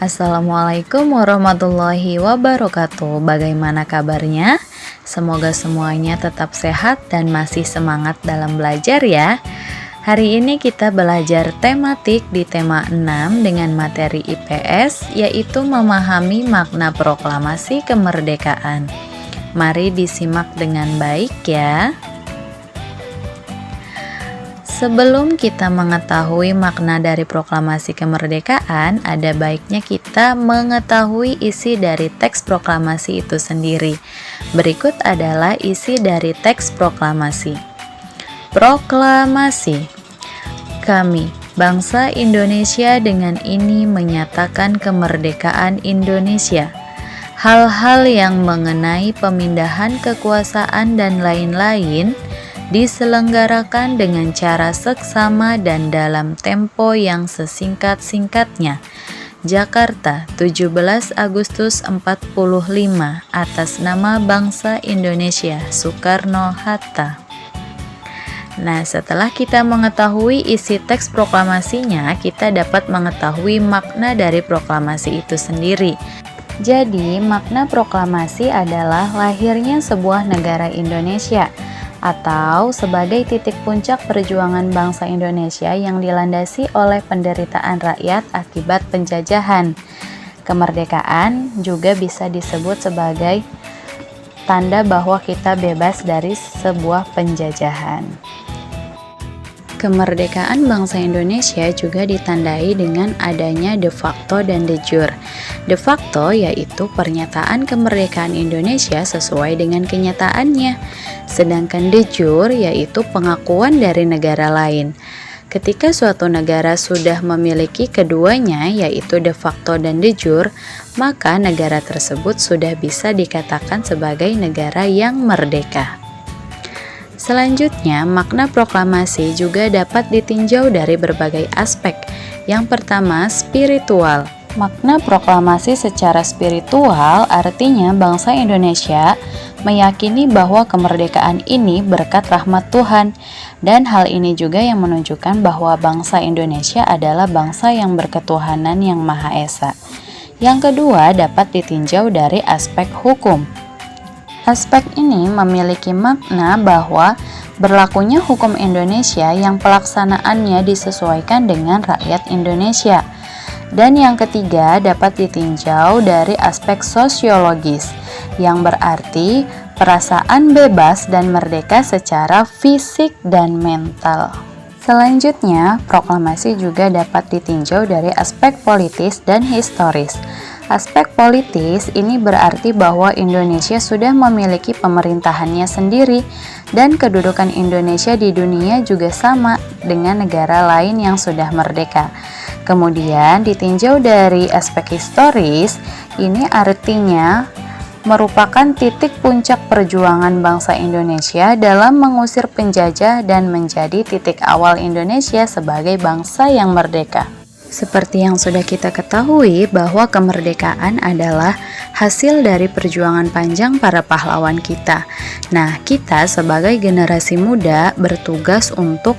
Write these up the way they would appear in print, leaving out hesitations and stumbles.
Assalamualaikum warahmatullahi wabarakatuh. Bagaimana kabarnya? Semoga semuanya tetap sehat dan masih semangat dalam belajar ya. Hari ini kita belajar tematik di tema 6 dengan materi IPS, yaitu memahami makna proklamasi kemerdekaan. Mari disimak dengan baik ya. Sebelum kita mengetahui makna dari proklamasi kemerdekaan, ada baiknya kita mengetahui isi dari teks proklamasi itu sendiri. Berikut adalah isi dari teks proklamasi. Proklamasi. Kami, bangsa Indonesia, dengan ini menyatakan kemerdekaan Indonesia. Hal-hal yang mengenai pemindahan kekuasaan dan lain-lain diselenggarakan dengan cara seksama dan dalam tempo yang sesingkat-singkatnya. Jakarta, 17 Agustus 45, atas nama bangsa Indonesia, Soekarno-Hatta. Nah, setelah kita mengetahui isi teks proklamasinya, kita dapat mengetahui makna dari proklamasi itu sendiri. Jadi, makna proklamasi adalah lahirnya sebuah negara Indonesia, atau sebagai titik puncak perjuangan bangsa Indonesia yang dilandasi oleh penderitaan rakyat akibat penjajahan. Kemerdekaan juga bisa disebut sebagai tanda bahwa kita bebas dari sebuah penjajahan. Kemerdekaan bangsa Indonesia juga ditandai dengan adanya de facto dan de jure. De facto yaitu pernyataan kemerdekaan Indonesia sesuai dengan kenyataannya, sedangkan de jure yaitu pengakuan dari negara lain. Ketika suatu negara sudah memiliki keduanya, yaitu de facto dan de jure, maka negara tersebut sudah bisa dikatakan sebagai negara yang merdeka. Selanjutnya, makna proklamasi juga dapat ditinjau dari berbagai aspek. Yang pertama, spiritual. Makna proklamasi secara spiritual artinya bangsa Indonesia meyakini bahwa kemerdekaan ini berkat rahmat Tuhan, dan hal ini juga yang menunjukkan bahwa bangsa Indonesia adalah bangsa yang berketuhanan yang Maha Esa. Yang kedua, dapat ditinjau dari aspek hukum. Aspek ini memiliki makna bahwa berlakunya hukum Indonesia yang pelaksanaannya disesuaikan dengan rakyat Indonesia. Dan yang ketiga dapat ditinjau dari aspek sosiologis, yang berarti perasaan bebas dan merdeka secara fisik dan mental. Selanjutnya, proklamasi juga dapat ditinjau dari aspek politis dan historis. Aspek politis ini berarti bahwa Indonesia sudah memiliki pemerintahannya sendiri dan kedudukan Indonesia di dunia juga sama dengan negara lain yang sudah merdeka. Kemudian ditinjau dari aspek historis, ini artinya merupakan titik puncak perjuangan bangsa Indonesia dalam mengusir penjajah dan menjadi titik awal Indonesia sebagai bangsa yang merdeka. Seperti yang sudah kita ketahui bahwa kemerdekaan adalah hasil dari perjuangan panjang para pahlawan kita. Nah, kita sebagai generasi muda bertugas untuk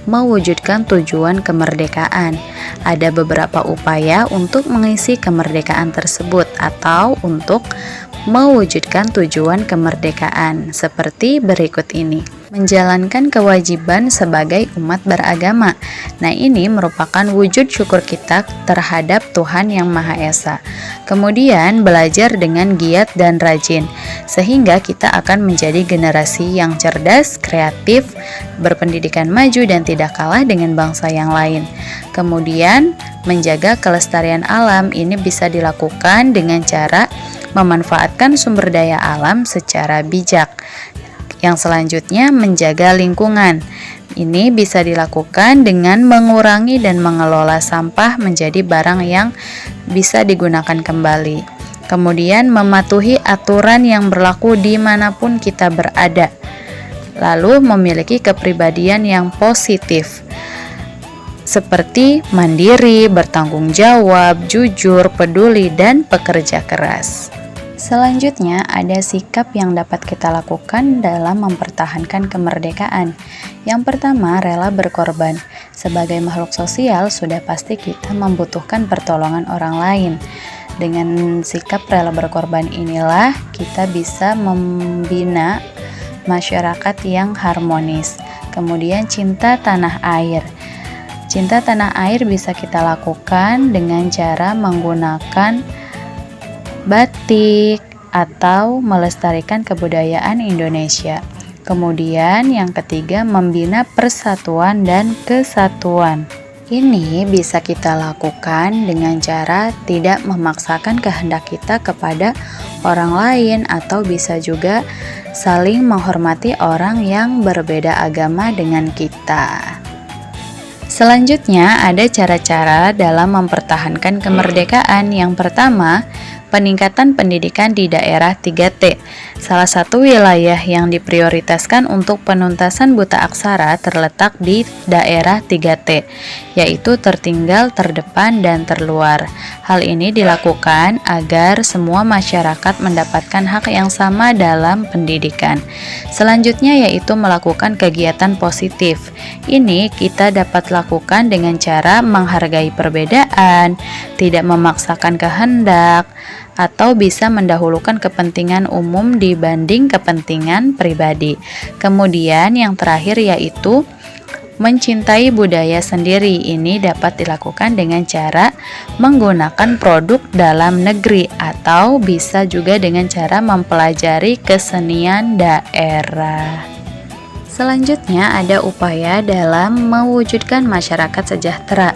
mewujudkan tujuan kemerdekaan. Ada beberapa upaya untuk mengisi kemerdekaan tersebut atau untuk mewujudkan tujuan kemerdekaan seperti berikut ini. Menjalankan kewajiban sebagai umat beragama. Nah, ini merupakan wujud syukur kita terhadap Tuhan Yang Maha Esa. Kemudian belajar dengan giat dan rajin, sehingga kita akan menjadi generasi yang cerdas, kreatif, berpendidikan maju dan tidak kalah dengan bangsa yang lain. Kemudian menjaga kelestarian alam. Ini bisa dilakukan dengan cara memanfaatkan sumber daya alam secara bijak. Yang selanjutnya, menjaga lingkungan. Ini bisa dilakukan dengan mengurangi dan mengelola sampah menjadi barang yang bisa digunakan kembali. Kemudian, mematuhi aturan yang berlaku dimanapun kita berada. Lalu, memiliki kepribadian yang positif, seperti mandiri, bertanggung jawab, jujur, peduli, dan pekerja keras. Selanjutnya, ada sikap yang dapat kita lakukan dalam mempertahankan kemerdekaan. Yang pertama, rela berkorban. Sebagai makhluk sosial, sudah pasti kita membutuhkan pertolongan orang lain. Dengan sikap rela berkorban inilah kita bisa membina masyarakat yang harmonis. Kemudian, cinta tanah air. Cinta tanah air bisa kita lakukan dengan cara menggunakan batik atau melestarikan kebudayaan Indonesia. Kemudian yang ketiga, membina persatuan dan kesatuan. Ini bisa kita lakukan dengan cara tidak memaksakan kehendak kita kepada orang lain, atau bisa juga saling menghormati orang yang berbeda agama dengan kita. Selanjutnya, ada cara-cara dalam mempertahankan kemerdekaan. Yang pertama, peningkatan pendidikan di daerah 3T. Salah satu wilayah yang diprioritaskan untuk penuntasan buta aksara terletak di daerah 3T, yaitu tertinggal, terdepan, dan terluar. Hal ini dilakukan agar semua masyarakat mendapatkan hak yang sama dalam pendidikan. Selanjutnya yaitu melakukan kegiatan positif. Ini kita dapat lakukan dengan cara menghargai perbedaan, tidak memaksakan kehendak, atau bisa mendahulukan kepentingan umum dibanding kepentingan pribadi. Kemudian yang terakhir yaitu mencintai budaya sendiri. Ini dapat dilakukan dengan cara menggunakan produk dalam negeri, atau bisa juga dengan cara mempelajari kesenian daerah. Selanjutnya ada upaya dalam mewujudkan masyarakat sejahtera.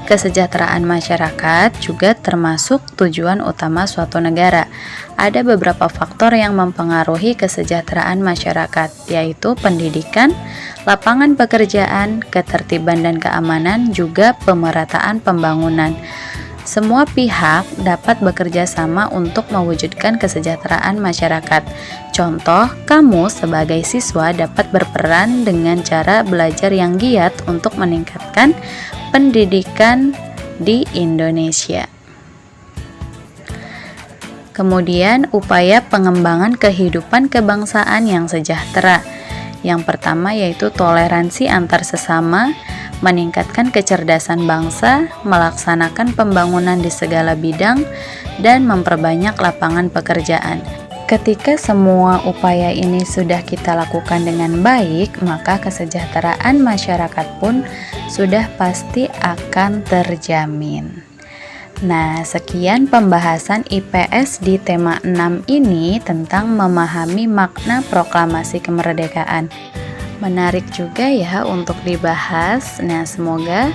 Kesejahteraan masyarakat juga termasuk tujuan utama suatu negara. Ada beberapa faktor yang mempengaruhi kesejahteraan masyarakat, yaitu pendidikan, lapangan pekerjaan, ketertiban dan keamanan, juga pemerataan pembangunan. Semua pihak dapat bekerja sama untuk mewujudkan kesejahteraan masyarakat. Contoh, kamu sebagai siswa dapat berperan dengan cara belajar yang giat untuk meningkatkan pendidikan di Indonesia. Kemudian, upaya pengembangan kehidupan kebangsaan yang sejahtera. Yang pertama yaitu toleransi antar sesama, meningkatkan kecerdasan bangsa, melaksanakan pembangunan di segala bidang, dan memperbanyak lapangan pekerjaan. Ketika semua upaya ini sudah kita lakukan dengan baik, maka kesejahteraan masyarakat pun sudah pasti akan terjamin. Nah, sekian pembahasan IPS di tema 6 ini tentang memahami makna proklamasi kemerdekaan. Menarik juga ya untuk dibahas. Nah, semoga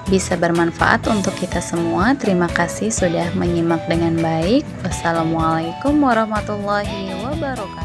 bisa bermanfaat untuk kita semua. Terima kasih sudah menyimak dengan baik. Wassalamualaikum warahmatullahi wabarakatuh.